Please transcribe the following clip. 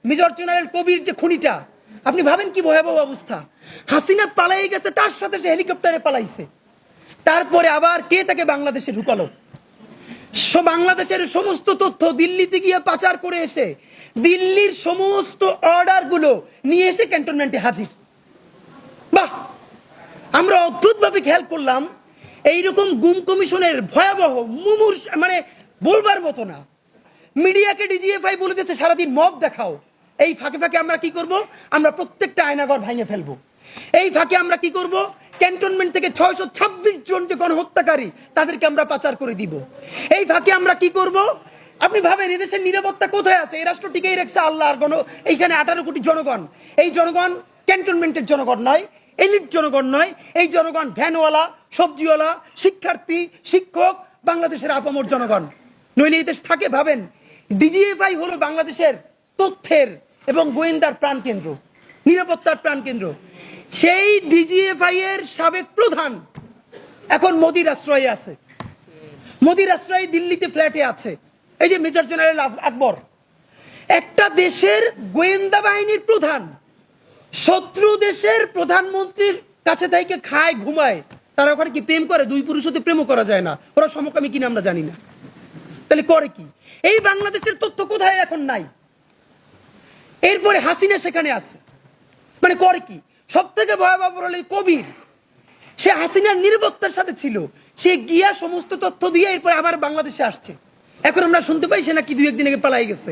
Major general কবির যে খুনিটা, আপনি ভাবেন কি ভয়াবহ অবস্থা। হাসিনা পালাই গেছে, তার সাথে সে হেলিকপ্টারে পালাইছে। তারপরে আবার কে তাকে বাংলাদেশে ঢুকালো? বাংলাদেশের সমস্ত তথ্য দিল্লিতে গিয়ে পাচার করে এসে দিল্লির সমস্ত অর্ডার গুলো নিয়ে এসে ক্যান্টনমেন্টে হাজির। বাহ, আমরা অদ্ভুতভাবে খেয়াল করলাম এইরকম গুম কমিশনের ভয়াবহ মানে বলবার মতো না। মিডিয়াকে ডিজিএফআই বলে দিয়েছে সারাদিন মব দেখাও। এই ফাঁকে ফাঁকে আমরা কি করব? আমরা প্রত্যেকটা আয়নাঘর ভেঙে ফেলবো। এই ফাঁকে আমরা কি করব? ক্যান্টনমেন্ট থেকে 626 জন যে গণহত্যাকারী তাদেরকে আমরা পাচার করে দিব। এই ফাঁকে আমরা কি করব? আপনি ভাবেন এদেশের নিরাপত্তা কোথায় আছে? এই রাষ্ট্র টিকেই রাখছে আল্লাহর এইখানে 18 কোটি জনগণ। এই জনগণ ক্যান্টনমেন্টের জনগণ নয়, এলিট জনগণ নয়। এই জনগণ ভ্যানওয়ালা, সবজিওয়ালা, শিক্ষার্থী, শিক্ষক, বাংলাদেশের আপামর জনগণ। নইলে এই দেশ থাকে? ভাবেন, ডিজিএফআই হলো বাংলাদেশের তথ্যের এবং গোয়েন্দার প্রাণকেন্দ্র, নিরাপত্তার প্রাণকেন্দ্র। সেই ডিজিএফআই এর সাবেক প্রধান এখন মোদির আশ্রয়ে আছে। মোদির আশ্রয়ে দিল্লিতে ফ্ল্যাটে আছে। এই যে মেজর জেনারেল আকবর, একটা দেশের গোয়েন্দা বাহিনীর প্রধান শত্রু দেশের প্রধানমন্ত্রীর কাছে থেকে খায় ঘুমায়। তারা ওখানে কি প্রেম করে? দুই পুরুষ হতে প্রেমও করা যায় না। ওরা সমকামী কিনা আমরা জানি না। তাহলে করে কি? এই বাংলাদেশের তথ্য কোথায় এখন নাই। এরপরে হাসিনা সেখানে আছে, মানে করে কি? সব থেকে ভয়াবহ হলো কবির। সে হাসিনার নিরাপত্তার সাথে ছিল, সে গিয়া সমস্ত তথ্য দিয়ে এরপরে আবার বাংলাদেশে আসছে। এখন আমরা শুনতে পাই সে নাকি 2-1 দিন আগে পালাই গেছে।